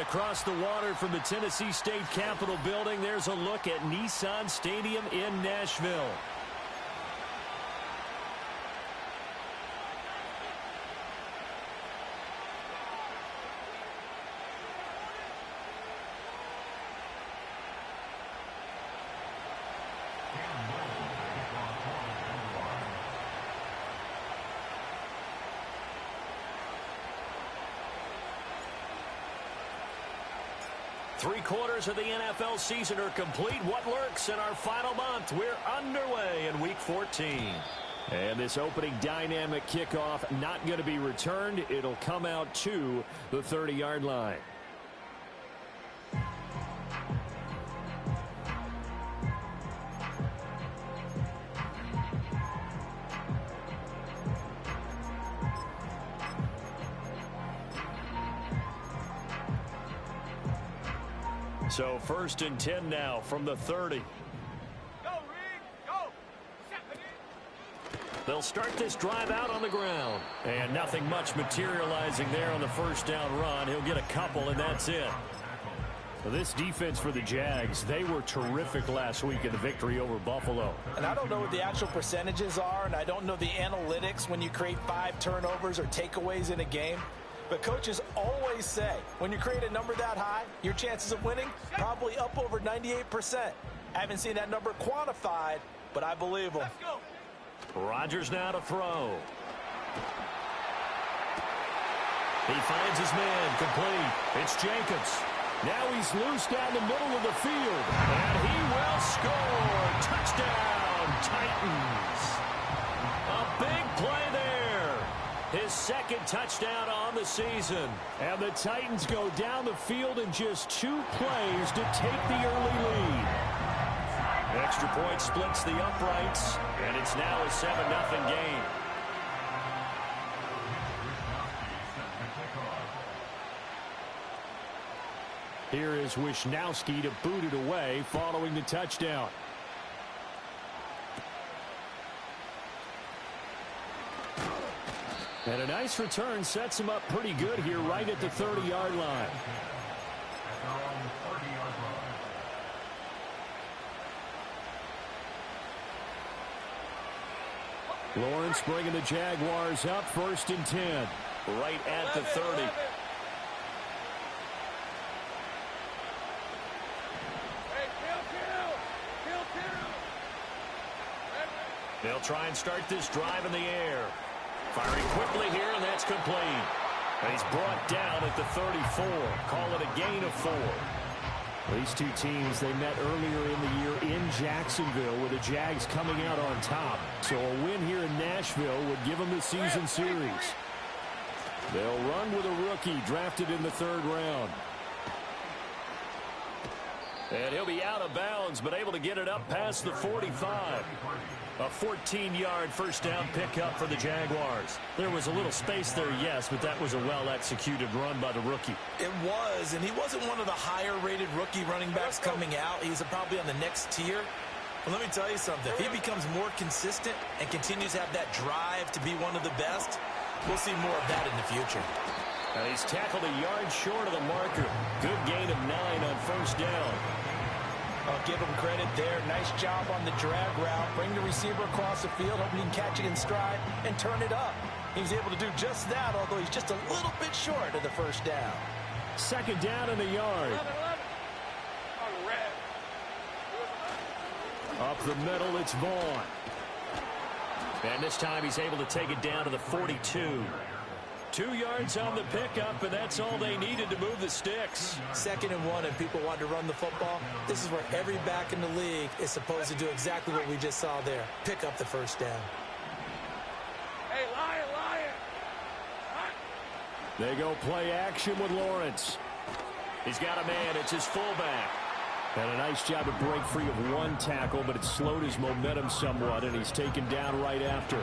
across the water from the Tennessee State Capitol building, there's a look at Nissan Stadium in Nashville. Three-quarters of the NFL season are complete. What lurks in our final month? We're underway in Week 14. And this opening dynamic kickoff not going to be returned. It'll come out to the 30-yard line. So 1st and 10 now from the 30. Go, Reed, go. They'll start this drive out on the ground. And nothing much materializing there on the first down run. He'll get a couple, and that's it. Well, this defense for the Jags, they were terrific last week in the victory over Buffalo. And I don't know what the actual percentages are, and I don't know the analytics when you create 5 turnovers or takeaways in a game. But coaches always say, when you create a number that high, your chances of winning probably up over 98%. I haven't seen that number quantified, but I believe them. Rodgers now to throw. He finds his man, complete. It's Jacobs. Now he's loose down the middle of the field. And he will score. Touchdown, Titans. A big play there. His second touchdown on the season. And the Titans go down the field in just 2 plays to take the early lead. Extra point splits the uprights, and it's now a 7-0 game. Here is Wisnowski to boot it away following the touchdown. And a nice return sets him up pretty good here right at the 30-yard line. Lawrence bringing the Jaguars up 1st and 10. Right at the 30. They'll try and start this drive in the air. Firing quickly here, and that's complete. And he's brought down at the 34. Call it a gain of 4. These two teams, they met earlier in the year in Jacksonville with the Jags coming out on top. So a win here in Nashville would give them the season series. They'll run with a rookie drafted in the 3rd round. And he'll be out of bounds, but able to get it up past the 45. A 14-yard first down pickup for the Jaguars. There was a little space there, yes, but that was a well-executed run by the rookie. It was, and he wasn't one of the higher-rated rookie running backs coming out. He's probably on the next tier. But let me tell you something. If he becomes more consistent and continues to have that drive to be one of the best, we'll see more of that in the future. And he's tackled a yard short of the marker. Good gain of 9 on first down. I'll give him credit there. Nice job on the drag route. Bring the receiver across the field, hoping he can catch it in stride and turn it up. He's able to do just that, although he's just a little bit short of the first down. 2nd down in the yard. Up the middle, it's Vaughn. And this time he's able to take it down to the 42. 2 yards on the pickup, and that's all they needed to move the sticks. 2nd and 1, and people want to run the football. This is where every back in the league is supposed to do exactly what we just saw there. Pick up the first down. Hey, Lion! They go play action with Lawrence. He's got a man. It's his fullback. And a nice job to break free of 1 tackle, but it slowed his momentum somewhat, and he's taken down right after.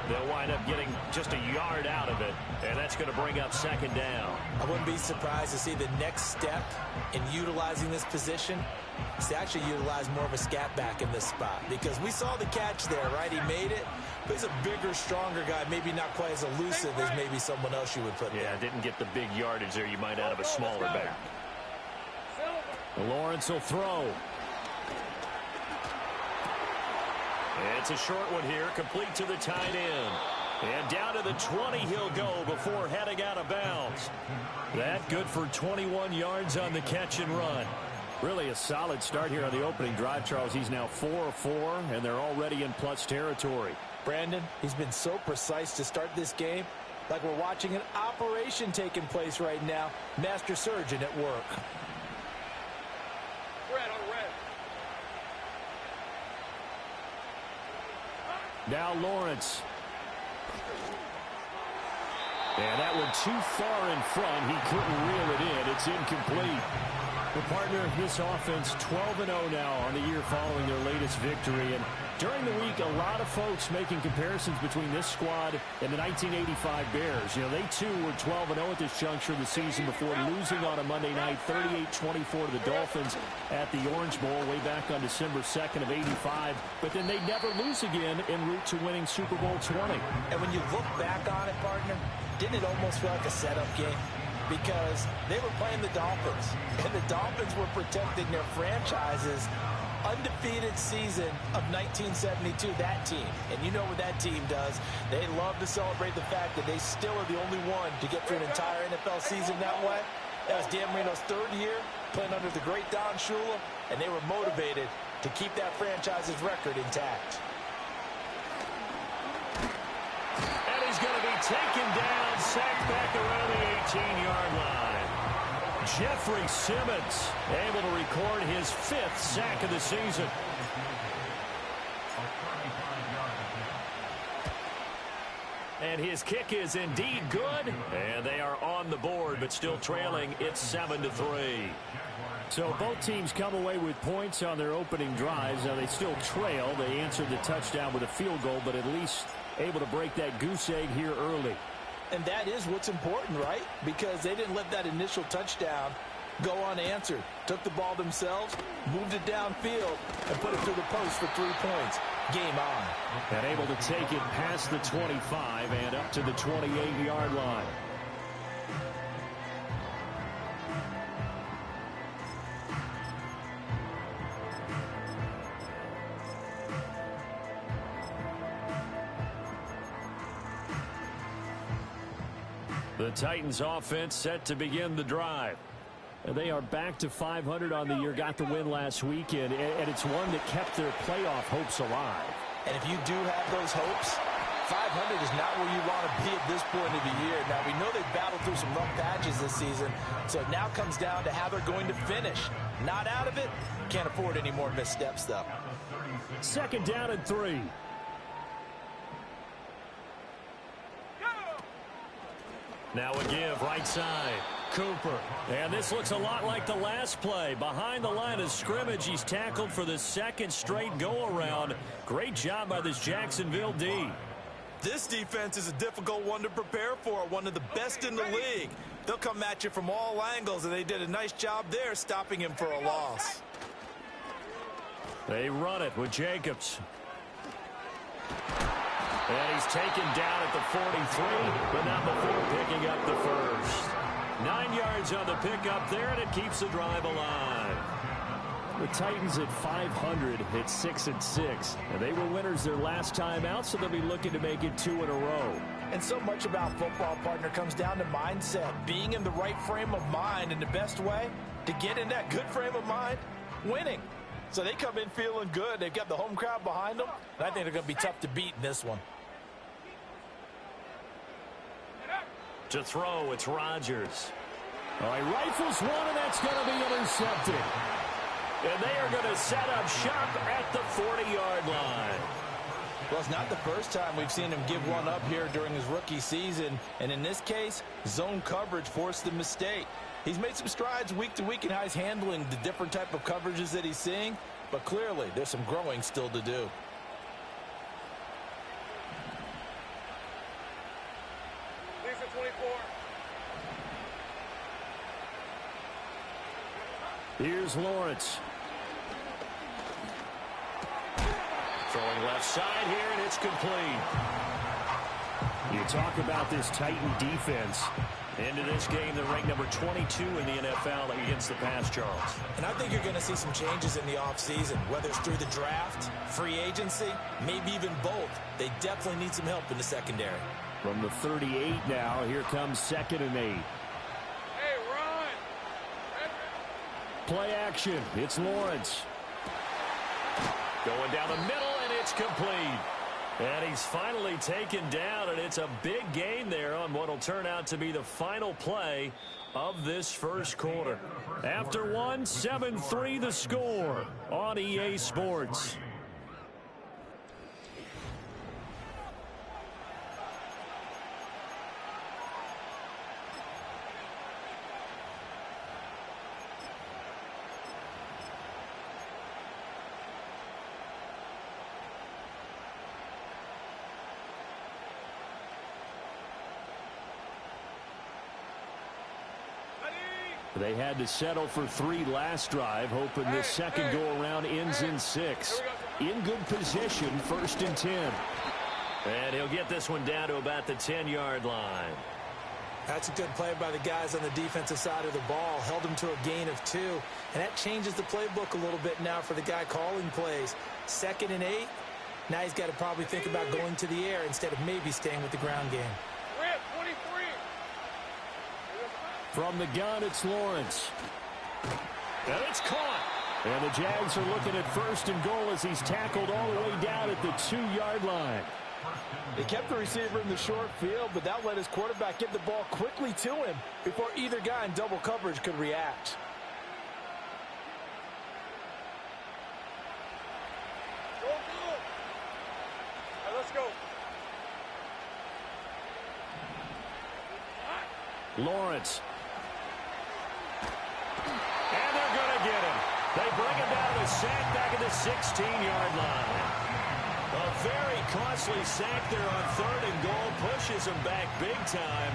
They'll wind up getting just a yard out of it, and that's going to bring up second down. I wouldn't be surprised to see the next step in utilizing this position is to actually utilize more of a scat back in this spot, because we saw the catch there, right? He made it, but he's a bigger, stronger guy, maybe not quite as elusive as maybe someone else you would put there. Yeah, didn't get the big yardage there you might out of a smaller back. Lawrence will throw. It's a short one here, complete to the tight end. And down to the 20 he'll go before heading out of bounds. That good for 21 yards on the catch and run. Really a solid start here on the opening drive, Charles. He's now 4 of 4, and they're already in plus territory. Brandon, he's been so precise to start this game, like we're watching an operation taking place right now. Master surgeon at work. Now Lawrence. And that one too far in front. He couldn't reel it in. It's incomplete. The partner, this offense 12-0 now on the year following their latest victory. And during the week, a lot of folks making comparisons between this squad and the 1985 Bears. You know, they too were 12-0 at this juncture of the season before losing on a Monday night 38-24 to the Dolphins at the Orange Bowl way back on December 2nd of 85. But then they never lose again en route to winning Super Bowl 20. And when you look back on it, partner, didn't it almost feel like a setup game? Because they were playing the Dolphins, and the Dolphins were protecting their franchise's undefeated season of 1972, that team. And you know what that team does. They love to celebrate the fact that they still are the only one to get through an entire NFL season that way. That was Dan Marino's third year, playing under the great Don Shula, and they were motivated to keep that franchise's record intact. And he's going to be taken down, sacked back around the 18-yard line. Jeffrey Simmons able to record his 5th sack of the season. And his kick is indeed good. And they are on the board, but still trailing. It's 7-3. So both teams come away with points on their opening drives. Now they still trail. They answered the touchdown with a field goal, but at least able to break that goose egg here early. And that is what's important, right? Because they didn't let that initial touchdown go unanswered. Took the ball themselves, moved it downfield, and put it through the post for 3 points. Game on. And able to take it past the 25 and up to the 28-yard line. The Titans offense set to begin the drive. They are back to 500 on the year, got the win last weekend, and it's one that kept their playoff hopes alive. And if you do have those hopes, 500 is not where you want to be at this point of the year. Now, we know they've battled through some rough patches this season, so it now comes down to how they're going to finish. Not out of it, can't afford any more missteps, though. 2nd down and 3. Now a give, right side. Cooper. And this looks a lot like the last play. Behind the line of scrimmage, he's tackled for the 2nd straight go-around. Great job by this Jacksonville D. This defense is a difficult one to prepare for, one of the best in the league. They'll come at you from all angles, and they did a nice job there stopping him for a loss. They run it with Jacobs. And he's taken down at the 43, but not before picking up the first. 9 yards on the pickup there, and it keeps the drive alive. The Titans at 500 hit 6-6, and they were winners their last time out, so they'll be looking to make it 2 in a row. And so much about football, partner, comes down to mindset, being in the right frame of mind, and the best way to get in that good frame of mind, winning. So they come in feeling good. They've got the home crowd behind them, and I think they're going to be tough to beat in this one. To throw, it's Rodgers. All right, rifles one, and that's going to be intercepted. And they are going to set up shop at the 40-yard line. Well, it's not the first time we've seen him give one up here during his rookie season. And in this case, zone coverage forced the mistake. He's made some strides week to week in how he's handling the different type of coverages that he's seeing. But clearly, there's some growing still to do. Here's Lawrence. Throwing left side here, and it's complete. You talk about this Titan defense. Into this game, they're ranked number 22 in the NFL against the pass, Charles. And I think you're going to see some changes in the offseason, whether it's through the draft, free agency, maybe even both. They definitely need some help in the secondary. From the 38 now, here comes 2nd and 8. Hey, run! Play action. It's Lawrence. Going down the middle, and it's complete. And he's finally taken down, and it's a big gain there on what will turn out to be the final play of this first quarter. After one, 7-3 the score on EA Sports. They had to settle for 3 last drive, hoping this second go-around ends in 6. In good position, 1st and 10. And he'll get this one down to about the 10-yard line. That's a good play by the guys on the defensive side of the ball. Held them to a gain of 2. And that changes the playbook a little bit now for the guy calling plays. 2nd and 8. Now he's got to probably think about going to the air instead of maybe staying with the ground game. From the gun, it's Lawrence. And it's caught. And the Jags are looking at 1st and goal as he's tackled all the way down at the 2-yard line. They kept the receiver in the short field, but that let his quarterback get the ball quickly to him before either guy in double coverage could react. Go, go! All right, let's go. Lawrence. And they're going to get him. They bring him down with a sack back at the 16-yard line. A very costly sack there on 3rd and goal pushes him back big time.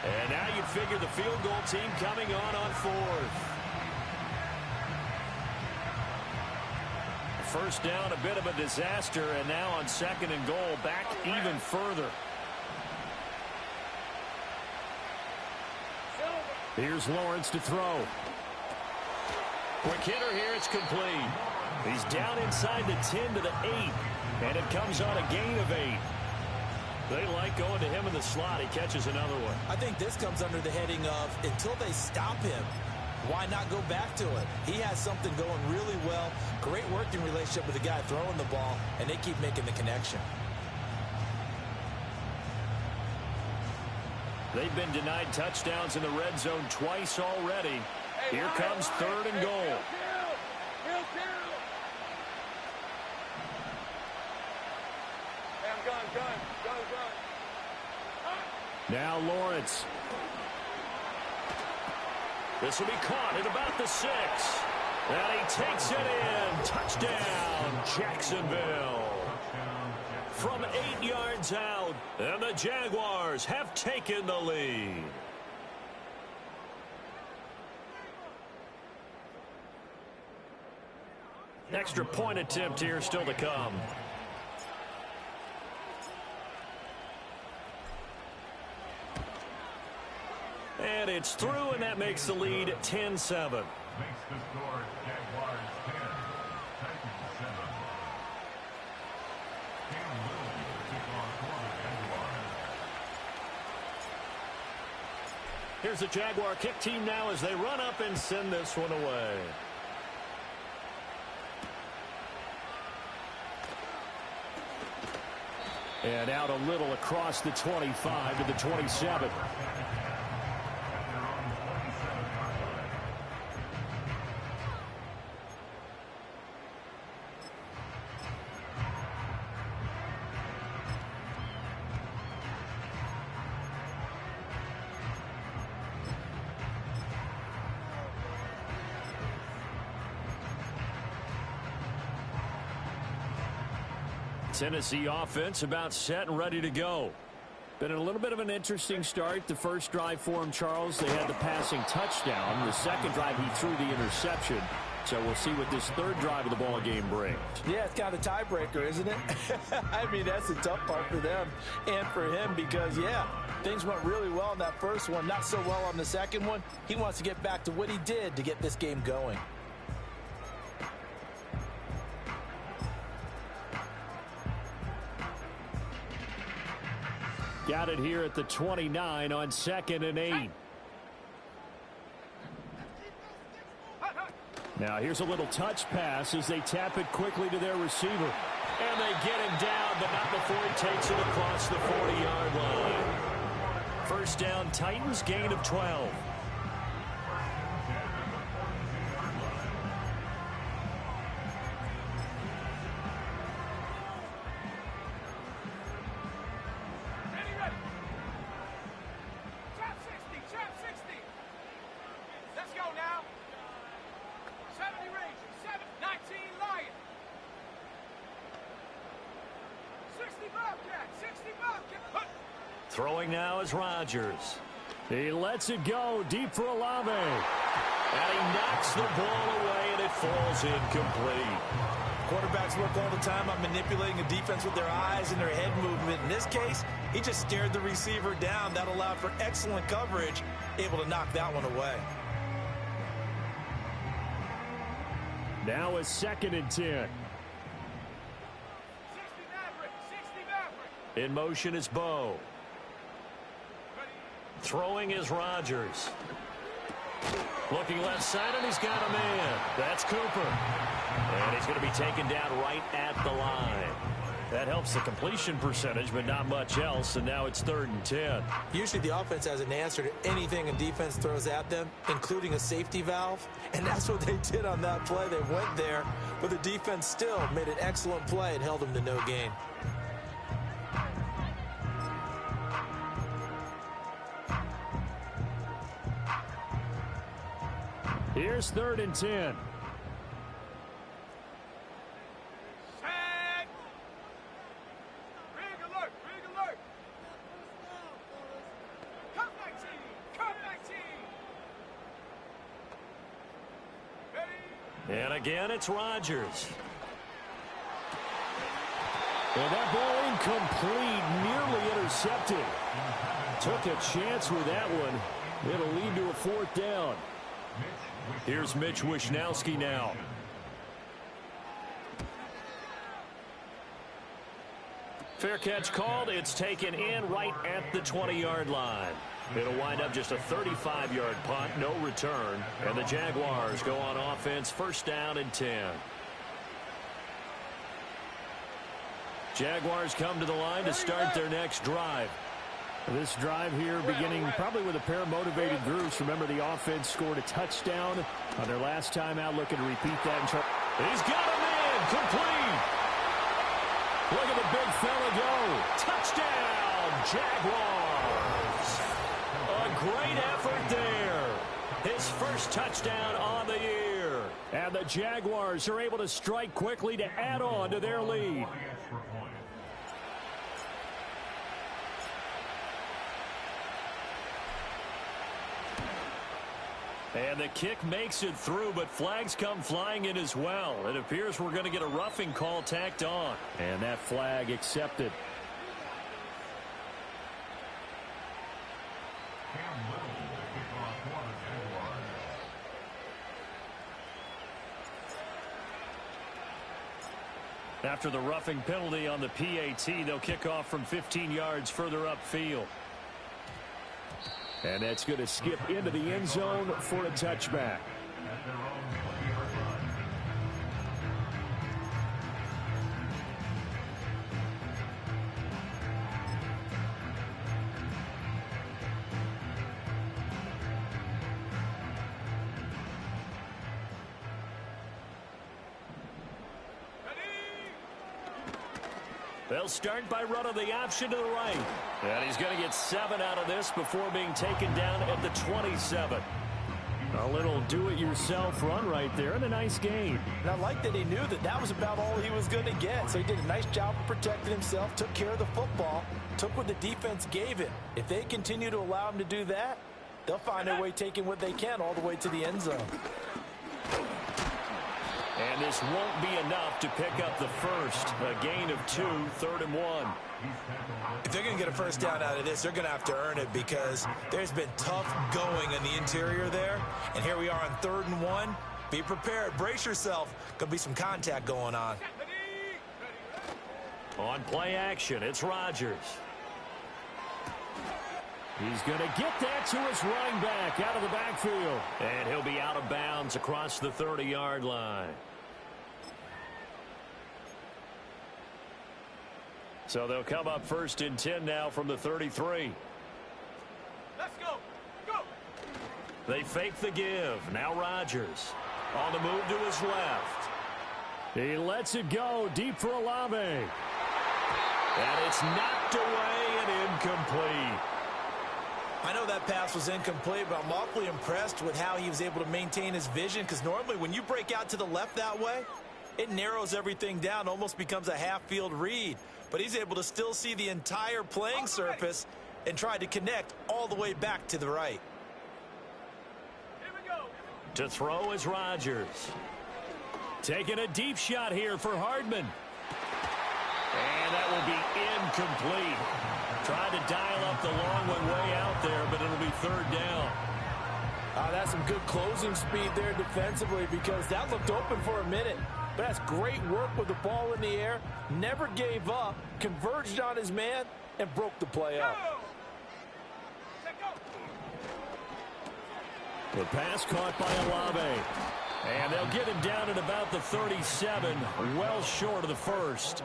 And now you'd figure the field goal team coming on 4th. First down, a bit of a disaster, and now on 2nd and goal, back even further. Here's Lawrence to throw. Quick hitter here, it's complete. He's down inside the 10 to the 8, and it comes on a gain of 8. They like going to him in the slot. He catches another one. I think this comes under the heading of until they stop him, why not go back to it? He has something going really well. Great working relationship with the guy throwing the ball, and they keep making the connection. They've been denied touchdowns in the red zone twice already. Here comes 3rd and goal. Now Lawrence. This will be caught at about the 6. And he takes it in. Touchdown, Jacksonville. From 8 yards out, and the Jaguars have taken the lead. Extra point attempt here still to come. And it's through, and that makes the lead 10-7. Makes the score Jaguars 10, Titans 7. Cam Williams to kick off for the Jaguars. Here's the Jaguar kick team now as they run up and send this one away. And out a little across the 25 to the 27. Tennessee offense about set and ready to go. Been a little bit of an interesting start. The first drive for him, Charles, they had the passing touchdown. The second drive, he threw the interception. So we'll see what this third drive of the ball game brings. Yeah, it's kind of a tiebreaker, isn't it? I mean, that's the tough part for them and for him because, yeah, things went really well in that first one, not so well on the second one. He wants to get back to what he did to get this game going. Got it here at the 29 on 2nd and 8. Now here's a little touch pass as they tap it quickly to their receiver. And they get him down, but not before he takes it across the 40-yard line. First down, Titans, gain of 12. Throwing now is Rodgers. He lets it go deep for Olave. And he knocks the ball away, and it falls incomplete. Quarterbacks work all the time on manipulating a defense with their eyes and their head movement. In this case, he just stared the receiver down. That allowed for excellent coverage, able to knock that one away. Now a 2nd and 10. In motion is Bo. Throwing is Rodgers. Looking left side, and he's got a man. That's Cooper. And he's going to be taken down right at the line. That helps the completion percentage, but not much else, and now it's 3rd and 10. Usually the offense has an answer to anything a defense throws at them, including a safety valve, and that's what they did on that play. They went there, but the defense still made an excellent play and held them to no gain. Here's 3rd and 10. Set. Big alert, big alert. Come back team, come back team. Ready? And again, it's Rodgers. And that ball incomplete, nearly intercepted. Took a chance with that one. It'll lead to a 4th down. Here's Mitch Wishnowsky now. Fair catch called. It's taken in right at the 20-yard line. It'll wind up just a 35-yard punt, no return. And the Jaguars go on offense, 1st down and 10. Jaguars come to the line to start their next drive. This drive here beginning probably with a pair of motivated groups. Remember, the offense scored a touchdown on their last time out. Looking to repeat that. He's got a man complete. Look at the big fella go. Touchdown, Jaguars. A great effort there. His first touchdown on the year. And the Jaguars are able to strike quickly to add on to their lead. And the kick makes it through, but flags come flying in as well. It appears we're going to get a roughing call tacked on. And that flag accepted. After the roughing penalty on the PAT, they'll kick off from 15 yards further upfield. And that's going to skip into the end zone for a touchback. They'll start by running the option to the right. And he's going to get 7 out of this before being taken down at the 27. A little do-it-yourself run right there and a nice gain. And I like that he knew that that was about all he was going to get. So he did a nice job of protecting himself, took care of the football, took what the defense gave him. If they continue to allow him to do that, they'll find their way taking what they can all the way to the end zone. And this won't be enough to pick up the first. A gain of 2, 3rd and 1. If they're going to get a first down out of this, they're going to have to earn it because there's been tough going in the interior there. And here we are on 3rd and 1. Be prepared. Brace yourself. Going to be some contact going on. On play action, it's Rodgers. He's going to get that to his running back out of the backfield. And he'll be out of bounds across the 30-yard line. So they'll come up 1st and 10 now from the 33. Let's go. Go. They fake the give. Now Rodgers on the move to his left. He lets it go deep for Olave. And it's knocked away and incomplete. I know that pass was incomplete, but I'm awfully impressed with how he was able to maintain his vision, because normally when you break out to the left that way, it narrows everything down, almost becomes a half-field read. But he's able to still see the entire playing surface and try to connect all the way back to the right. Here we go. To throw is Rodgers. Taking a deep shot here for Hardman. And that will be incomplete. Tried to dial up the long one way out there, but it'll be 3rd down. That's some good closing speed there defensively, because that looked open for a minute. But that's great work with the ball in the air. Never gave up, converged on his man, and broke the play up. The pass caught by Olave. And they'll get him down at about the 37, well short of the first.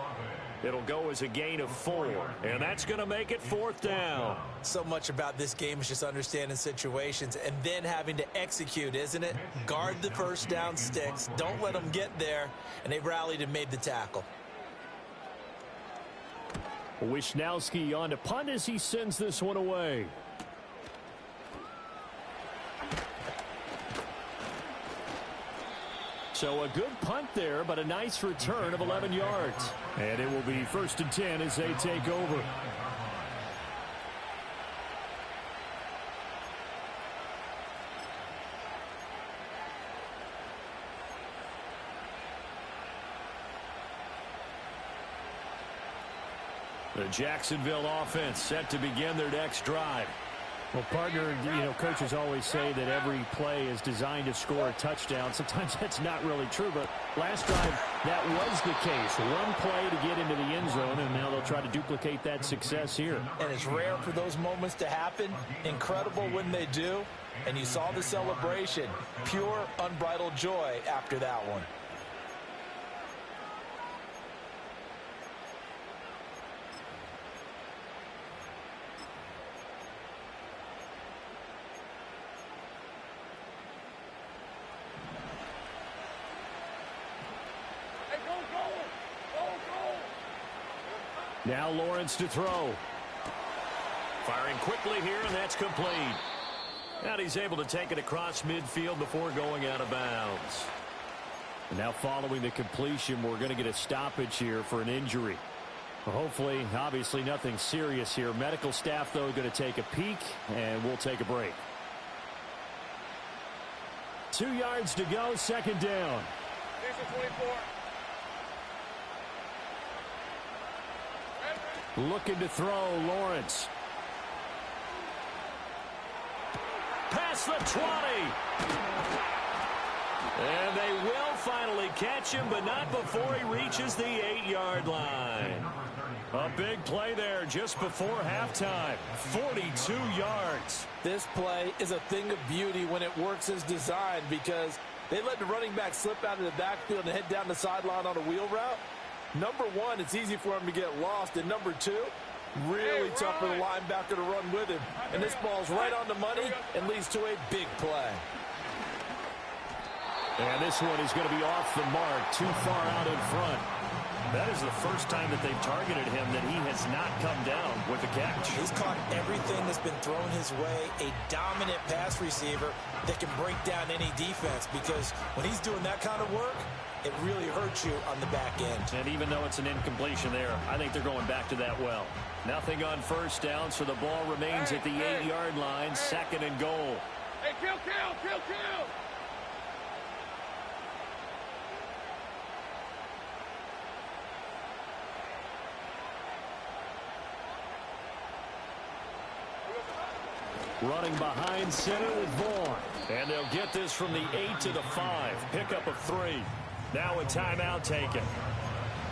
It'll go as a gain of 4, and that's going to make it 4th down. So much about this game is just understanding situations and then having to execute, isn't it? Guard the first down sticks. Don't let them get there, and they rallied and made the tackle. Wisnowski on to punt as he sends this one away. So a good punt there, but a nice return of 11 yards. And it will be 1st and 10 as they take over. The Jacksonville offense set to begin their next drive. Well, partner, coaches always say that every play is designed to score a touchdown. Sometimes that's not really true, but last drive, that was the case. One play to get into the end zone, and now they'll try to duplicate that success here. And it's rare for those moments to happen. Incredible when they do. And you saw the celebration. Pure, unbridled joy after that one. Now Lawrence to throw. Firing quickly here, and that's complete. And he's able to take it across midfield before going out of bounds. And now following the completion, we're going to get a stoppage here for an injury. Well, hopefully, obviously nothing serious here. Medical staff, though, going to take a peek, and we'll take a break. 2 yards to go, 2nd down. Here's the 24. Looking to throw, Lawrence. Past the 20. And they will finally catch him, but not before he reaches the 8-yard line. A big play there just before halftime. 42 yards. This play is a thing of beauty when it works as designed, because they let the running back slip out of the backfield and head down the sideline on a wheel route. Number one, it's easy for him to get lost. And number two, really tough for the linebacker to run with him. And this ball's right on the money and leads to a big play. And this one is going to be off the mark, too far out in front. That is the first time that they've targeted him that he has not come down with the catch. He's caught everything that's been thrown his way. A dominant pass receiver that can break down any defense, because when he's doing that kind of work, it really hurts you on the back end. And even though it's an incompletion there, I think they're going back to that well. Nothing on first down, so the ball remains at the 8-yard line, 2nd and goal. Hey, kill! Running behind center with Vaughn. And they'll get this from the 8 to the 5. Pickup of 3. Now a timeout taken.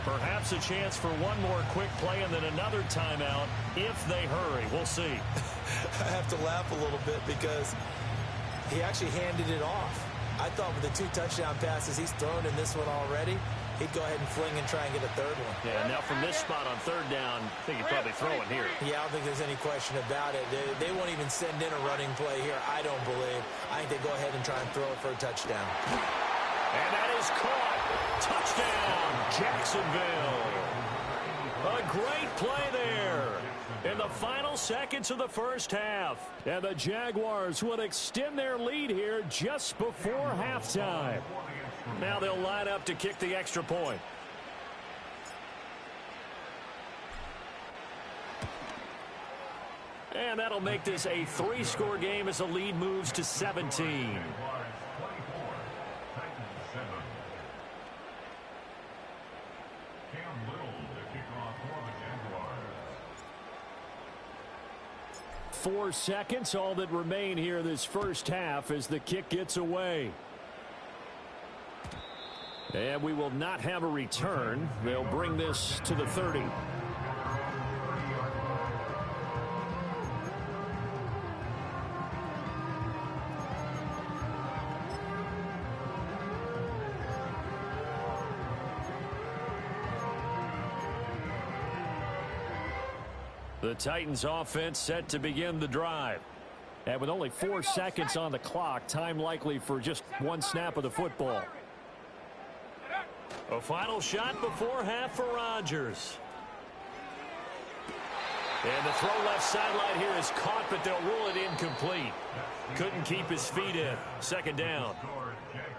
Perhaps a chance for one more quick play and then another timeout if they hurry. We'll see. I have to laugh a little bit because he actually handed it off. I thought with the 2 touchdown passes he's thrown in this one already, he'd go ahead and fling and try and get a 3rd one. Yeah, now from this spot on 3rd down, I think he'd probably throw it here. Yeah, I don't think there's any question about it. They won't even send in a running play here, I don't believe. I think they go ahead and try and throw it for a touchdown. And that is caught. Touchdown, Jacksonville. A great play there in the final seconds of the first half. And the Jaguars will extend their lead here just before halftime. Now they'll line up to kick the extra point. And that'll make this a 3-score game as the lead moves to 17. 4 seconds, all that remain here this first half as the kick gets away. And we will not have a return. They'll bring this to the 30. The Titans offense set to begin the drive. And with only 4 seconds on the clock, time likely for just one snap of the football. A final shot before half for Rodgers. And the throw left sideline here is caught, but they'll rule it incomplete. Couldn't keep his feet in. 2nd down.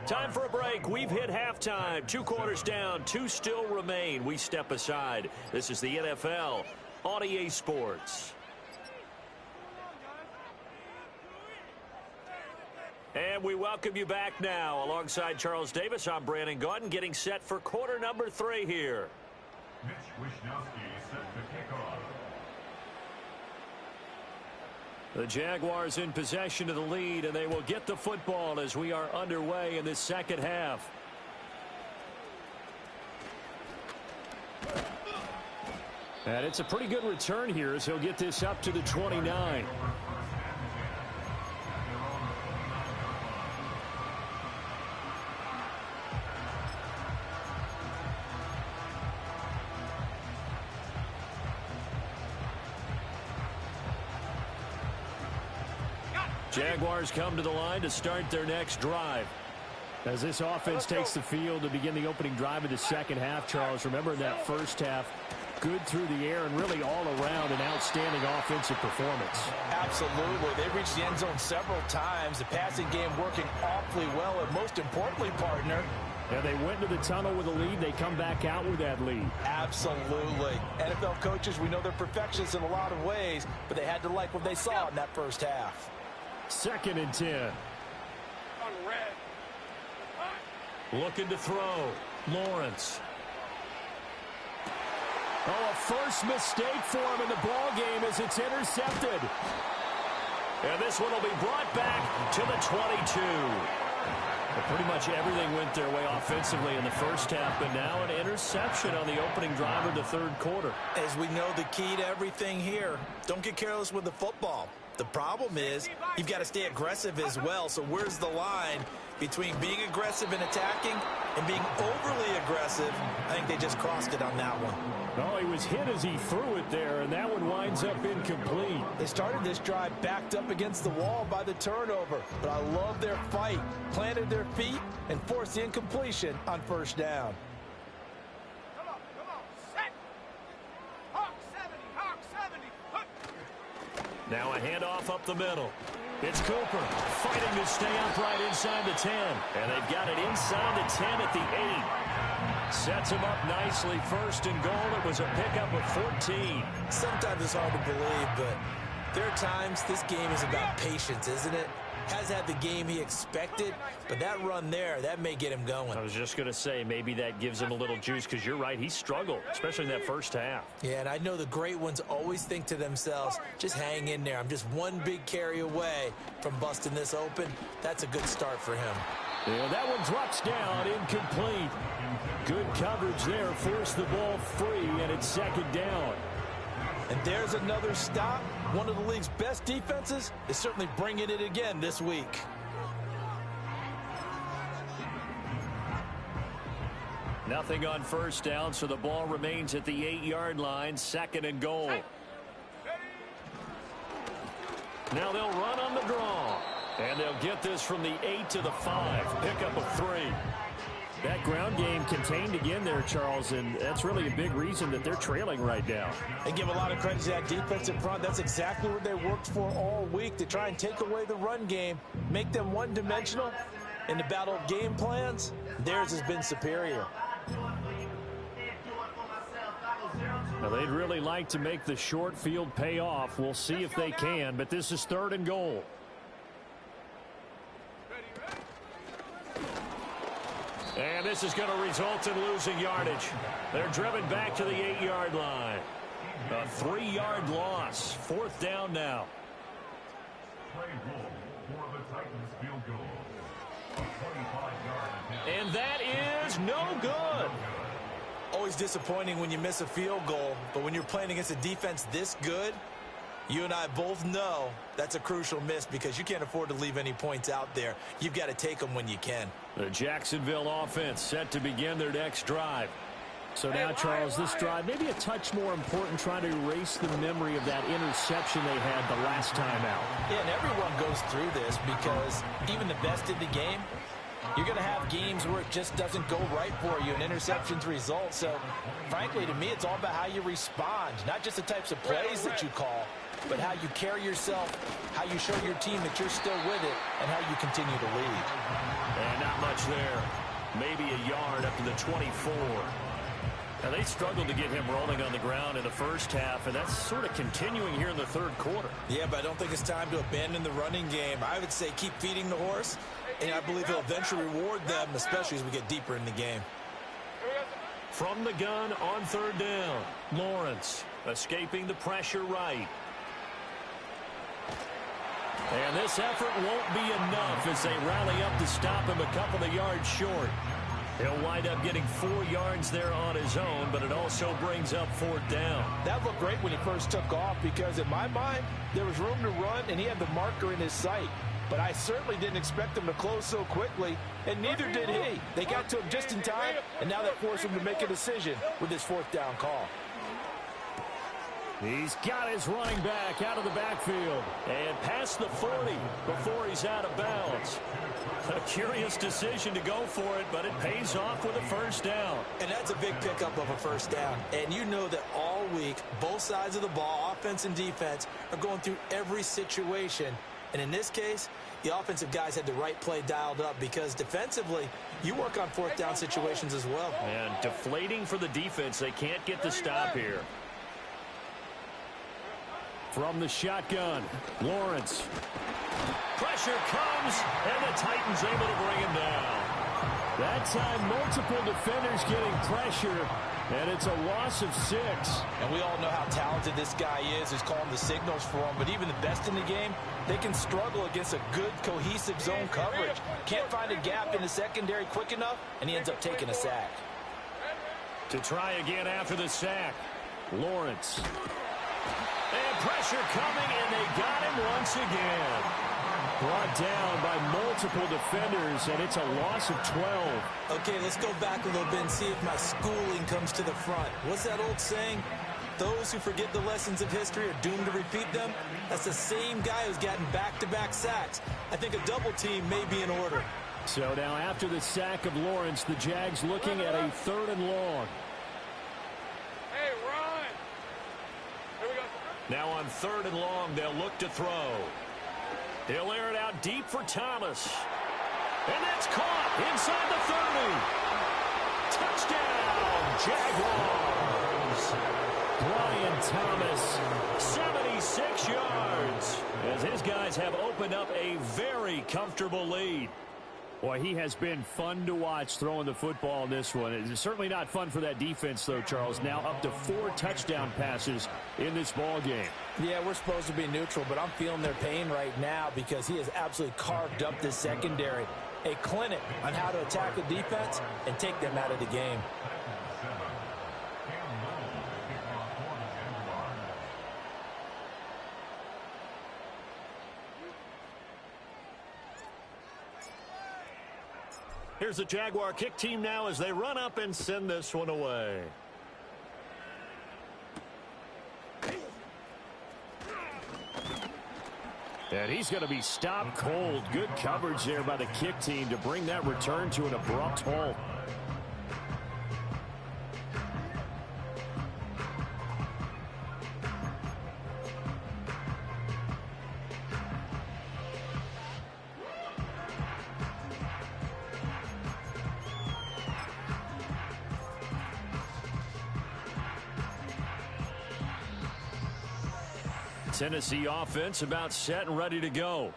Time for a break. We've hit halftime. 2 quarters down. 2 still remain. We step aside. This is the NFL on EA Sports. And we welcome you back now. Alongside Charles Davis, I'm Brandon Gaudin, getting set for quarter number 3 here. Mitch Wishnowsky set to kick off. The Jaguars in possession of the lead, and they will get the football as we are underway in this second half. And it's a pretty good return here as he'll get this up to the 29. Jaguars come to the line to start their next drive. As this offense takes the field to begin the opening drive of the second half, Charles, remember in that first half, good through the air and really all around an outstanding offensive performance. Absolutely. They reached the end zone several times. The passing game working awfully well, and most importantly, partner, yeah, they went to the tunnel with a lead. They come back out with that lead. Absolutely. NFL coaches, we know they're perfectionists in a lot of ways, but they had to like what they saw in that first half. 2nd and 10. Looking to throw. Lawrence. Oh, a first mistake for him in the ball game as it's intercepted. And this one will be brought back to the 22. Well, pretty much everything went their way offensively in the first half, but now an interception on the opening drive of the 3rd quarter. As we know, the key to everything here, don't get careless with the football. The problem is you've got to stay aggressive as well. So where's the line between being aggressive and attacking and being overly aggressive? I think they just crossed it on that one. Oh, he was hit as he threw it there, and that one winds up incomplete. They started this drive backed up against the wall by the turnover, but I love their fight. Planted their feet and forced the incompletion on first down. Now a handoff up the middle. It's Cooper fighting to stay upright inside the 10. And they've got it inside the 10 at the 8. Sets him up nicely. First and goal. It was a pickup of 14. Sometimes it's hard to believe, but there are times this game is about patience, isn't it? Has had the game he expected, but that run there, that may get him going. I was just going to say, maybe that gives him a little juice, because you're right, he struggled, especially in that first half. Yeah, and I know the great ones always think to themselves, just hang in there. I'm just one big carry away from busting this open. That's a good start for him. Yeah, that one drops down, incomplete. Good coverage there, forced the ball free, and it's second down. And there's another stop. One of the league's best defenses is certainly bringing it again this week. Nothing on first down, so the ball remains at the 8-yard line, second and goal. Now they'll run on the draw. And they'll get this from the 8 to the 5. Pickup of 3. That ground game contained again there, Charles, and that's really a big reason that they're trailing right now. They give a lot of credit to that defensive front. That's exactly what they worked for all week, to try and take away the run game, make them one-dimensional. In the battle of game plans, theirs has been superior. Now, they'd really like to make the short field pay off. We'll see if they can, but this is third and goal. And this is going to result in losing yardage. They're driven back to the 8-yard line. A 3-yard loss. Fourth down now. Play roll for the Titans field goal. A 25-yard attempt. And that is no good. Always disappointing when you miss a field goal, but when you're playing against a defense this good, you and I both know that's a crucial miss, because you can't afford to leave any points out there. You've got to take them when you can. The Jacksonville offense set to begin their next drive. So now, Charles, this drive maybe a touch more important, trying to erase the memory of that interception they had the last time out. Yeah, and everyone goes through this, because even the best in the game, you're going to have games where it just doesn't go right for you, and interceptions result. So, frankly, to me, it's all about how you respond, not just the types of plays that you call, but how you carry yourself, how you show your team that you're still with it, and how you continue to lead. And not much there. Maybe a yard up to the 24. Now, they struggled to get him rolling on the ground in the first half, and that's sort of continuing here in the third quarter. Yeah, but I don't think it's time to abandon the running game. I would say keep feeding the horse, and I believe he'll eventually reward them, especially as we get deeper in the game. From the gun on third down, Lawrence escaping the pressure right. And this effort won't be enough as they rally up to stop him a couple of yards short. He'll wind up getting 4 yards there on his own, but it also brings up fourth down. That looked great when he first took off, because in my mind, there was room to run, and he had the marker in his sight. But I certainly didn't expect him to close so quickly, and neither did he. They got to him just in time, and now that forced him to make a decision with his fourth down call. He's got his running back out of the backfield and past the 40 before he's out of bounds. A curious decision to go for it, but it pays off with a first down. And that's a big pickup of a first down. And you know that all week, both sides of the ball, offense and defense, are going through every situation. And in this case, the offensive guys had the right play dialed up, because defensively, you work on fourth down situations as well. And deflating for the defense. They can't get the stop here. From the shotgun, Lawrence. Pressure comes, and the Titans able to bring him down. That time, multiple defenders getting pressure, and it's a loss of 6. And we all know how talented this guy is, who's calling the signals for him. But even the best in the game, they can struggle against a good, cohesive zone coverage. Can't find a gap in the secondary quick enough, and he ends up taking a sack. To try again after the sack, Lawrence. And pressure coming, and they got him once again. Brought down by multiple defenders, and it's a loss of 12. Okay, let's go back a little bit and see if my schooling comes to the front. What's that old saying? Those who forget the lessons of history are doomed to repeat them. That's the same guy who's gotten back-to-back sacks. I think a double team may be in order. So now after the sack of Lawrence, the Jags looking at a 3rd and long. Now on 3rd and long, they'll look to throw. He'll air it out deep for Thomas. And that's caught inside the 30. Touchdown, Jaguars. Brian Thomas, 76 yards, as his guys have opened up a very comfortable lead. Boy, he has been fun to watch throwing the football in this one. It's certainly not fun for that defense, though, Charles. Now up to 4 touchdown passes in this ball game. Yeah, we're supposed to be neutral, but I'm feeling their pain right now because he has absolutely carved up this secondary. A clinic on how to attack the defense and take them out of the game. Here's the Jaguar kick team now as they run up and send this one away. And he's going to be stopped cold. Good coverage there by the kick team to bring that return to an abrupt halt. Tennessee offense about set and ready to go.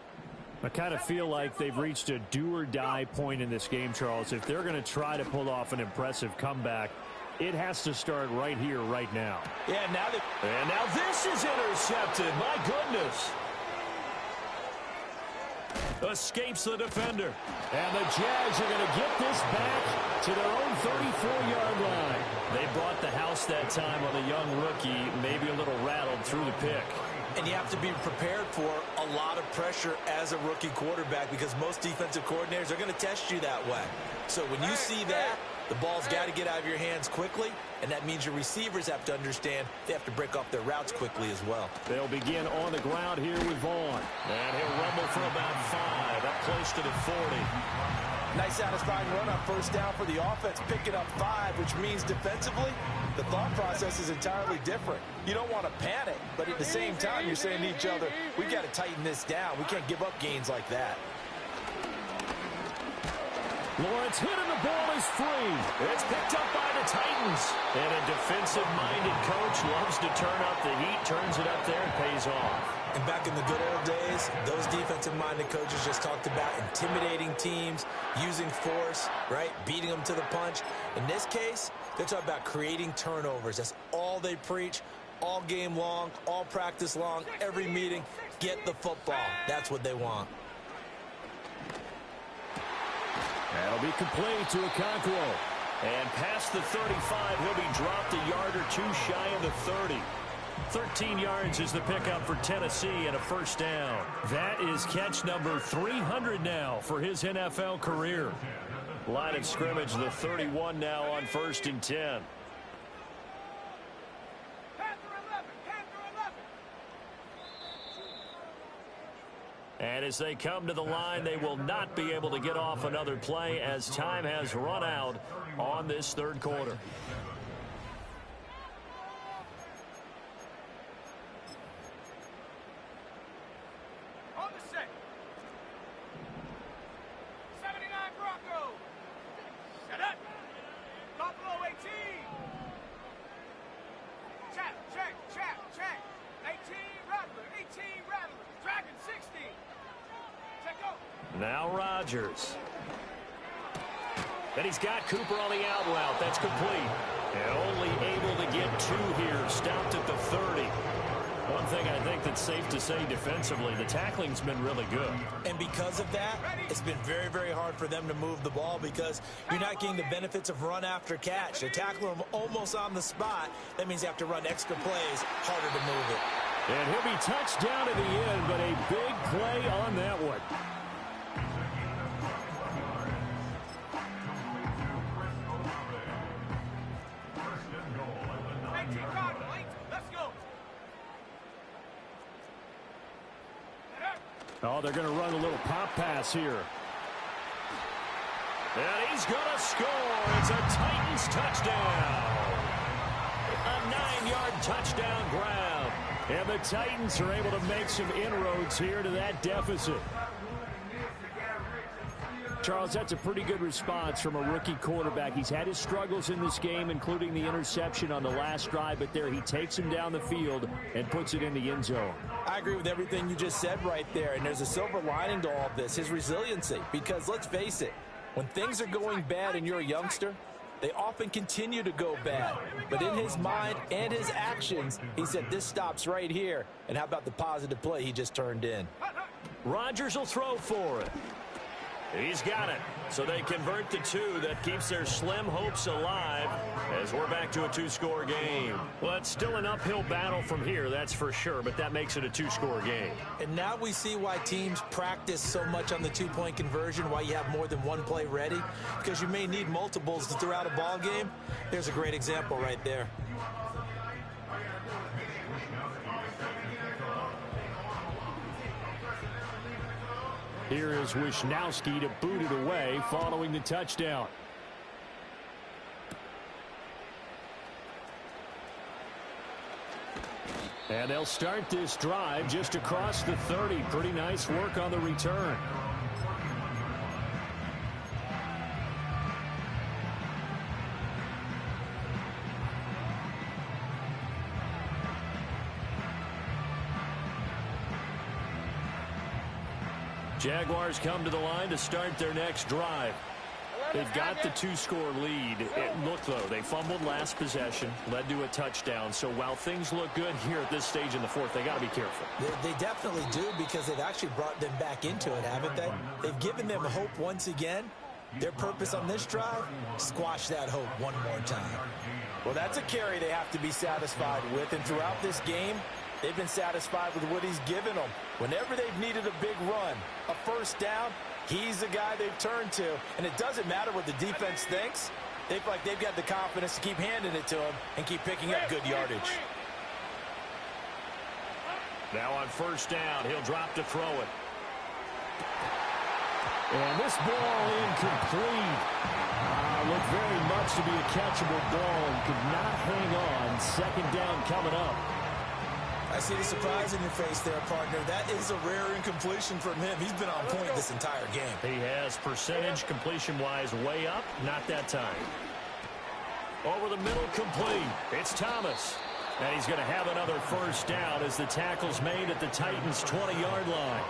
I kind of feel like they've reached a do-or-die point in this game, Charles. If they're going to try to pull off an impressive comeback, it has to start right here, right now. Yeah, and now this is intercepted. My goodness. Escapes the defender. And the Jags are going to get this back to their own 34-yard line. They brought the house that time on a young rookie, maybe a little rattled through the pick. And you have to be prepared for a lot of pressure as a rookie quarterback because most defensive coordinators are going to test you that way. So when you see that, the ball's got to get out of your hands quickly, and that means your receivers have to understand they have to break off their routes quickly as well. They'll begin on the ground here with Vaughn. And he'll rumble for about 5, up close to the 40. Nice satisfying run on first down for the offense, picking up 5, which means defensively, the thought process is entirely different. You don't want to panic, but at the same time, you're saying to each other, we've got to tighten this down. We can't give up gains like that. Lawrence hit and the ball is free. It's picked up by the Titans. And a defensive-minded coach loves to turn up the heat, turns it up there, and pays off. And back in the good old days, those defensive-minded coaches just talked about intimidating teams, using force, right, beating them to the punch. In this case, they're talking about creating turnovers. That's all they preach all game long, all practice long, every meeting. Get the football. That's what they want. That'll be complete to Okonkwo. And past the 35, he'll be dropped a yard or 2 shy of the 30. 13 yards is the pickup for Tennessee and a first down. That is catch number 300 now for his NFL career. Line of scrimmage, the 31 now on 1st and 10. And as they come to the line, they will not be able to get off another play as time has run out on this 3rd quarter. On the set. 79 Broncos. Set up. Buffalo 18. Check. 18 Rattler. 18 Rattler. Dragon 60. Now Rodgers. And he's got Cooper on the out route. That's complete. And only able to get 2 here. Stopped at the 30. One thing I think that's safe to say defensively, the tackling's been really good. And because of that, it's been very, very hard for them to move the ball because you're not getting the benefits of run after catch. They tackle them almost on the spot. That means you have to run extra plays, harder to move it. And he'll be touched down at the end, but a big play on that one. Oh, they're going to run a little pop pass here. And he's going to score. It's a Titans touchdown. A 9-yard touchdown grab. And the Titans are able to make some inroads here to that deficit. Charles, that's a pretty good response from a rookie quarterback. He's had his struggles in this game, including the interception on the last drive, but there he takes him down the field and puts it in the end zone. I agree with everything you just said right there, and there's a silver lining to all of this, his resiliency. Because let's face it, when things are going bad and you're a youngster, they often continue to go bad. But in his mind and his actions, he said this stops right here. And how about the positive play he just turned in? Rodgers will throw for it. He's got it. So they convert to 2. That keeps their slim hopes alive as we're back to a 2-score game. Well, it's still an uphill battle from here, that's for sure, but that makes it a 2-score game. And now we see why teams practice so much on the 2-point conversion, why you have more than one play ready, because you may need multiples throughout a ball game. There's a great example right there. Here is Wisnowski to boot it away following the touchdown. And they'll start this drive just across the 30. Pretty nice work on the return. Jaguars come to the line to start their next drive. They've got the 2-score lead. Look, though, they fumbled last possession, led to a touchdown. So while things look good here at this stage in the fourth, they got to be careful. They definitely do, because they've actually brought them back into it, haven't they? They've given them hope once again. Their purpose on this drive, squash that hope one more time. Well, that's a carry they have to be satisfied with, and throughout this game, they've been satisfied with what he's given them. Whenever they've needed a big run, a first down, he's the guy they've turned to. And it doesn't matter what the defense thinks. They feel like they've got the confidence to keep handing it to him and keep picking up good yardage. Now on first down, he'll drop to throw it. And this ball incomplete. Looked very much to be a catchable ball and could not hang on. Second down coming up. I see the surprise in your face there, partner. That is a rare incompletion from him. He's been on point this entire game. He has percentage completion-wise way up. Not that time. Over the middle, complete. It's Thomas. And he's going to have another first down as the tackle's made at the Titans' 20-yard line.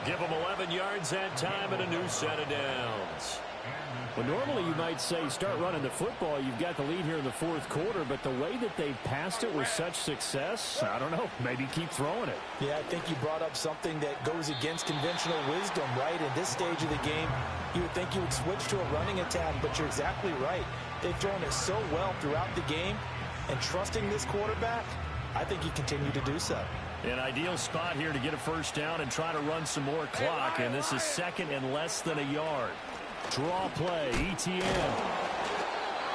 Give him 11 yards that time and a new set of downs. Well, normally you might say start running the football. You've got the lead here in the fourth quarter, but the way that they passed it with such success, I don't know, maybe keep throwing it. Yeah, I think you brought up something that goes against conventional wisdom, right? In this stage of the game, you would think you would switch to a running attack, but you're exactly right. They've thrown it so well throughout the game, and trusting this quarterback, I think you continue to do so. An ideal spot here to get a first down and try to run some more clock, and this is second and less than a yard. Draw play, ETN.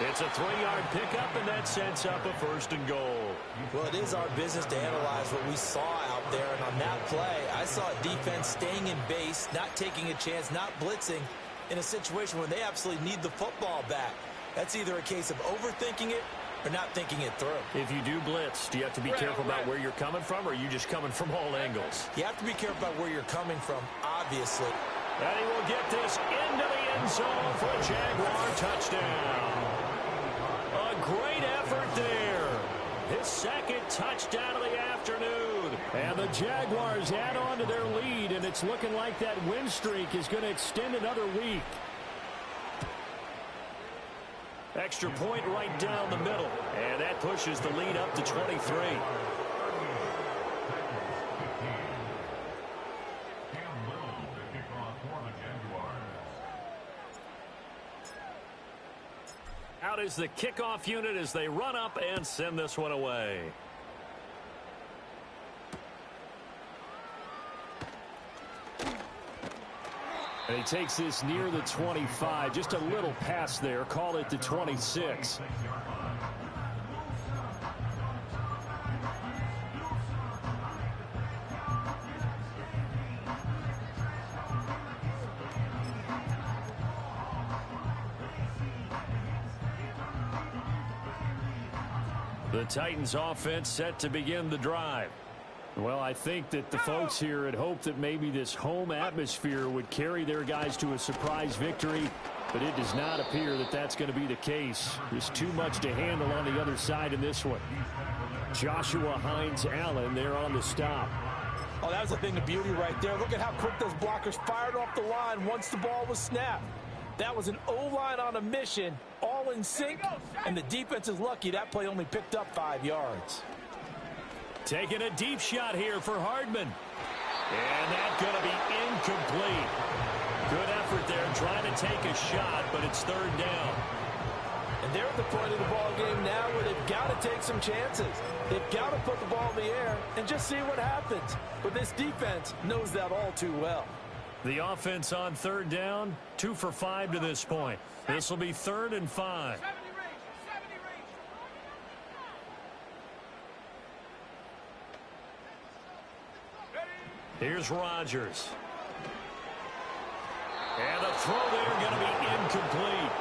It's a 3-yard pickup, and that sets up a first and goal. Well, it is our business to analyze what we saw out there, and on that play, I saw a defense staying in base, not taking a chance, not blitzing, in a situation where they absolutely need the football back. That's either a case of overthinking it or not thinking it through. If you do blitz, do you have to be careful about where you're coming from, or are you just coming from all angles? You have to be careful about where you're coming from, obviously. And he will get this into the end zone for a Jaguar touchdown. A great effort there. His second touchdown of the afternoon. And the Jaguars add on to their lead, and it's looking like that win streak is going to extend another week. Extra point right down the middle. And that pushes the lead up to 23. Out is the kickoff unit as they run up and send this one away. And he takes this near the 25, just a little past there, call it the 26. The Titans offense set to begin the drive. Well, I think that the folks here had hoped that maybe this home atmosphere would carry their guys to a surprise victory, but it does not appear that that's going to be the case. There's too much to handle on the other side in this one. Joshua Hines-Allen there on the stop. Oh, that was a thing of beauty right there. Look at how quick those blockers fired off the line once the ball was snapped. That was an O-line on a mission, all in sync, and the defense is lucky that play only picked up 5 yards. Taking a deep shot here for Hardman. And that's going to be incomplete. Good effort there trying to take a shot, but it's third down. And they're at the point of the ball game now where they've got to take some chances. They've got to put the ball in the air and just see what happens. But this defense knows that all too well. The offense on third down, 2 for 5 to this point. This will be 3rd and 5. Here's Rodgers. And the throw there going to be incomplete.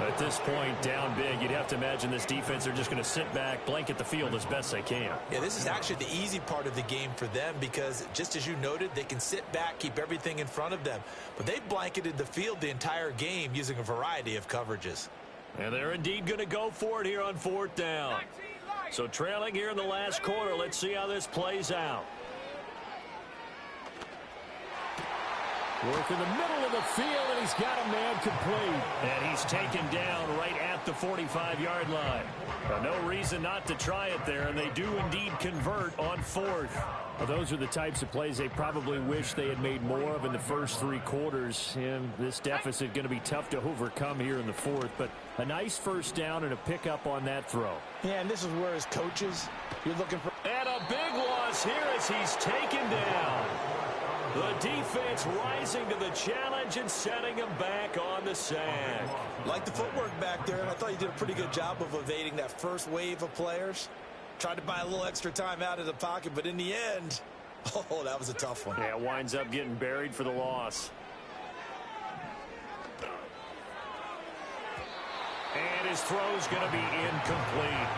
At this point, down big, you'd have to imagine this defense are just going to sit back, blanket the field as best they can. Yeah, this is actually the easy part of the game for them because, just as you noted, they can sit back, keep everything in front of them. But they've blanketed the field the entire game using a variety of coverages. And they're indeed going to go for it here on 4th down. So trailing here in the last quarter, let's see how this plays out. Work in the middle of the field, and he's got a man complete. And he's taken down right at the 45-yard line. No reason not to try it there, and they do indeed convert on 4th. Well, those are the types of plays they probably wish they had made more of in the first 3 quarters. And this deficit going to be tough to overcome here in the 4th. But a nice first down and a pickup on that throw. Yeah, and this is where, as coaches, you're looking for... And a big loss here as he's taken down. The defense rising to the challenge and setting him back on the sack. Like the footwork back there, and I thought you did a pretty good job of evading that first wave of players. Tried to buy a little extra time out of the pocket, but in the end, oh, that was a tough one. Yeah, winds up getting buried for the loss. And his throw's going to be incomplete.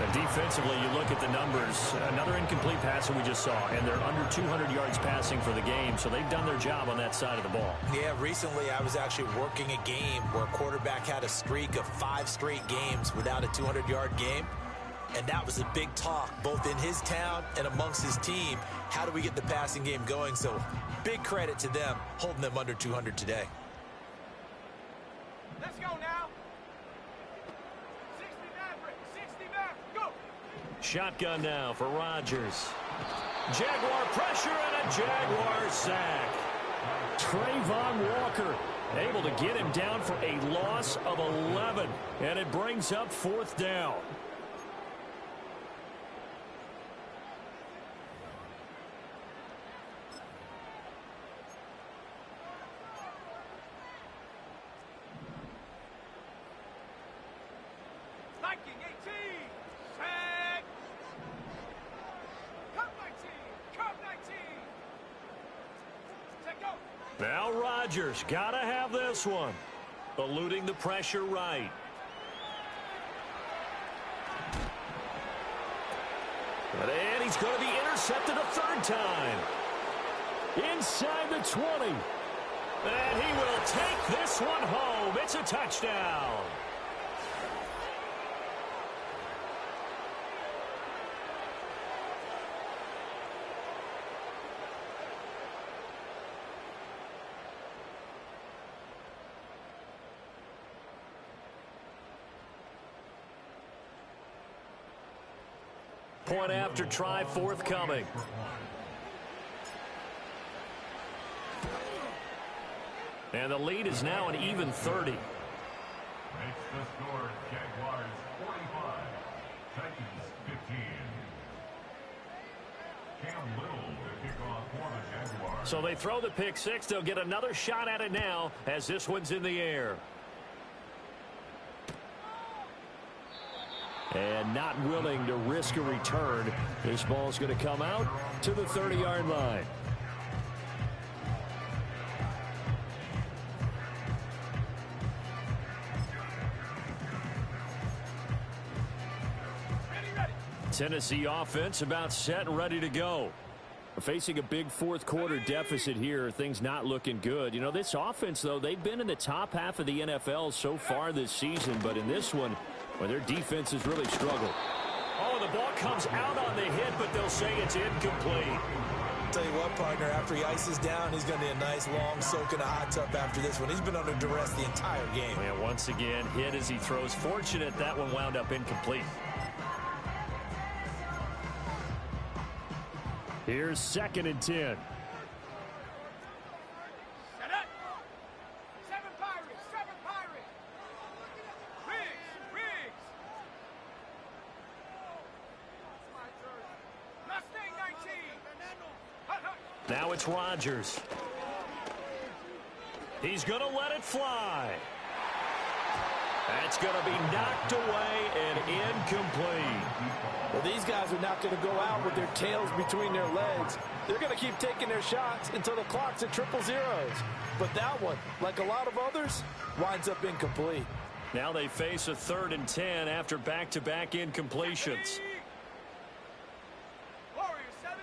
And defensively, you look at the numbers. Another incomplete pass that we just saw, and they're under 200 yards passing for the game, so they've done their job on that side of the ball. Yeah, recently I was actually working a game where a quarterback had a streak of 5 straight games without a 200-yard game. And that was a big talk, both in his town and amongst his team. How do we get the passing game going? So big credit to them, holding them under 200 today. Let's go now. 60 back, go. Shotgun now for Rodgers. Jaguar pressure and a Jaguar sack. Trayvon Walker able to get him down for a loss of 11. And it brings up 4th down. Now Rodgers got to have this one. Eluding the pressure right. And he's going to be intercepted a 3rd time. Inside the 20. And he will take this one home. It's a touchdown. Point after try forthcoming. And the lead is now an even 30. Makes the score Jaguars 45, Titans 15. Cam Little to kick off for the Jaguars. So they throw the pick 6. They'll get another shot at it now as this one's in the air. And not willing to risk a return. This ball's going to come out to the 30-yard line. Tennessee offense about set and ready to go. We're facing a big fourth quarter deficit here. Things not looking good. You know, this offense, though, they've been in the top half of the NFL so far this season. But in this one, well, their defense has really struggled. Oh, the ball comes out on the hit, but they'll say it's incomplete. Tell you what, partner, after he ices down, he's going to need a nice long soak in a hot tub after this one. He's been under duress the entire game. Yeah, once again, hit as he throws. Fortunate that one wound up incomplete. Here's 2nd and 10. Set up. 7 Pirates. 7 Pirates. Riggs. My turn. Mustang 19. Now it's Rodgers. He's going to let it fly. That's going to be knocked away and incomplete. Well, these guys are not going to go out with their tails between their legs. They're going to keep taking their shots until the clock's at 000. But that one, like a lot of others, winds up incomplete. Now they face a 3rd and 10 after back-to-back incompletions. Warriors 70.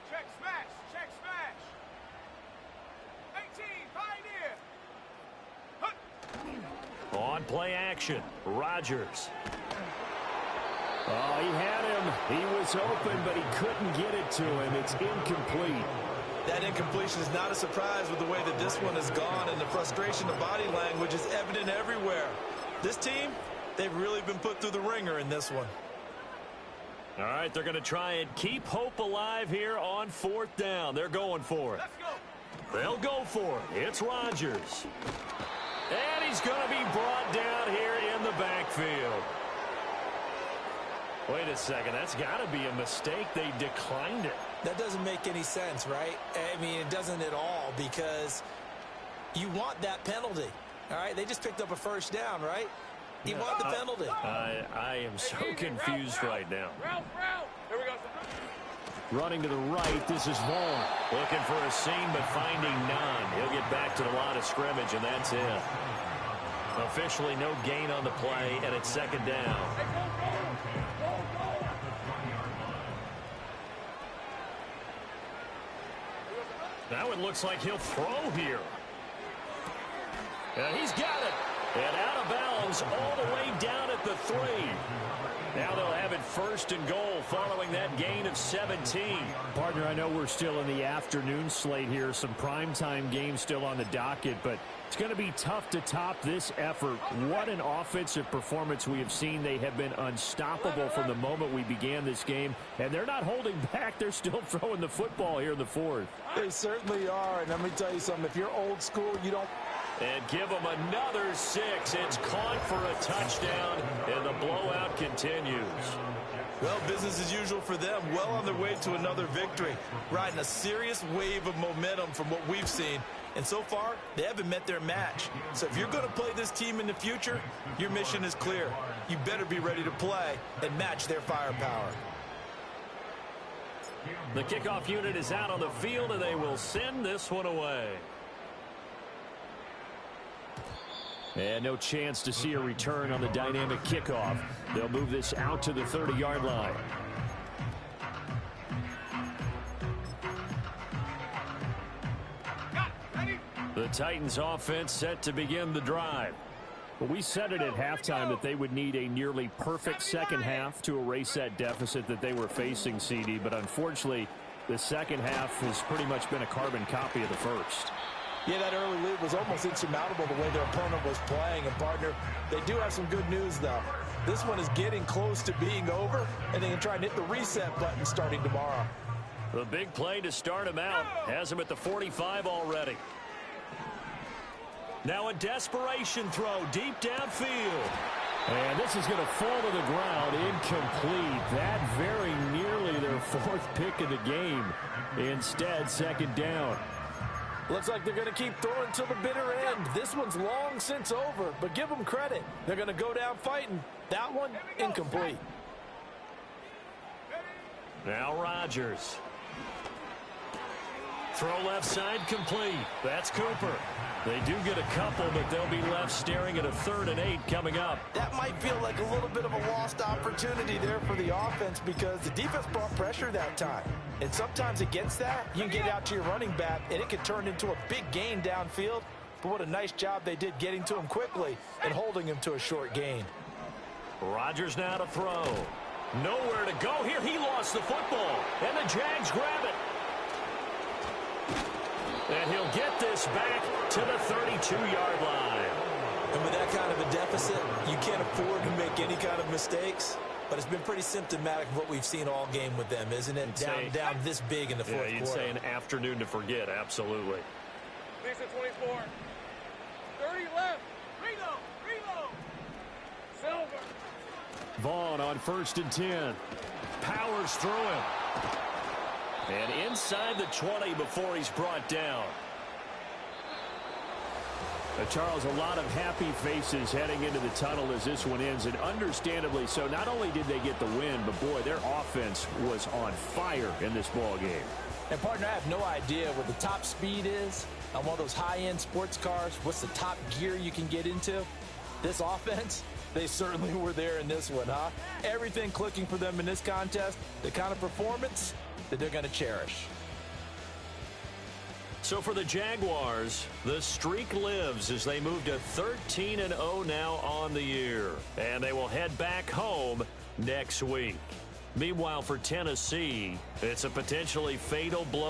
Check smash. 18 Pioneer. On play action, Rodgers. Oh, he had him. He was open, but he couldn't get it to him. It's incomplete. That incompletion is not a surprise with the way that this one has gone, and the frustration of body language is evident everywhere. This team, they've really been put through the ringer in this one. All right, they're going to try and keep hope alive here on 4th down. They're going for it. Let's go. They'll go for it. It's Rodgers. And he's going to be brought down here in the backfield. Wait a second. That's got to be a mistake. They declined it. That doesn't make any sense, right? I mean, it doesn't at all, because you want that penalty. All right, they just picked up a 1st down, right? You want the penalty. I am so confused right now. Ralph. Here we go. Running to the right, this is Vaughn. Looking for a seam, but finding none. He'll get back to the line of scrimmage, and that's it. Officially no gain on the play, and it's 2nd down. Now it looks like he'll throw here. And he's got it. And out of bounds all the way down at the 3. Now they'll have it 1st and goal following that gain of 17. Partner, I know we're still in the afternoon slate here. Some primetime games still on the docket, but it's going to be tough to top this effort. What an offensive performance we have seen. They have been unstoppable from the moment we began this game, and they're not holding back. They're still throwing the football here in the 4th. They certainly are, and let me tell you something. If you're old school, you don't... And give them another 6. It's caught for a touchdown, and the blowout continues. Well, business as usual for them. Well on their way to another victory. Riding a serious wave of momentum from what we've seen. And so far, they haven't met their match. So if you're going to play this team in the future, your mission is clear. You better be ready to play and match their firepower. The kickoff unit is out on the field, and they will send this one away. And no chance to see a return on the dynamic kickoff. They'll move this out to the 30-yard line. The Titans offense set to begin the drive. Well, we said it at halftime that they would need a nearly perfect second half to erase that deficit that they were facing, CD. But unfortunately, the second half has pretty much been a carbon copy of the first. Yeah, that early lead was almost insurmountable the way their opponent was playing. And, partner, they do have some good news, though. This one is getting close to being over, and they can try and hit the reset button starting tomorrow. The big play to start him out has him at the 45 already. Now a desperation throw deep downfield. And this is going to fall to the ground, incomplete. That very nearly their 4th pick of the game. Instead, 2nd down. Looks like they're going to keep throwing till the bitter end. This one's long since over, but give them credit. They're going to go down fighting. That one, incomplete. Now Rodgers. Throw left side complete. That's Cooper. They do get a couple, but they'll be left staring at a 3rd and 8 coming up. That might feel like a little bit of a lost opportunity there for the offense because the defense brought pressure that time. And sometimes against that, you can get out to your running back, and it can turn into a big gain downfield. But what a nice job they did getting to him quickly and holding him to a short gain. Rodgers now to throw. Nowhere to go here. He lost the football, and the Jags grab it. And he'll get this back to the 32-yard line. And with that kind of a deficit, you can't afford to make any kind of mistakes. But it's been pretty symptomatic of what we've seen all game with them, isn't it? Down this big in the fourth quarter. You'd say an afternoon to forget, absolutely. Makes it 24. 30 left. Reload. Silver. Vaughn on 1st and 10. Powers through him. And inside the 20 before he's brought down. Charles, a lot of happy faces heading into the tunnel as this one ends, and understandably so. Not only did they get the win, but boy, their offense was on fire in this ball game. And partner, I have no idea what the top speed is on one of those high-end sports cars. What's the top gear you can get into? This offense, they certainly were there in this one, huh? Everything clicking for them in this contest, the kind of performance that they're going to cherish. So for the Jaguars, the streak lives as they move to 13-0 now on the year. And they will head back home next week. Meanwhile, for Tennessee, it's a potentially fatal blow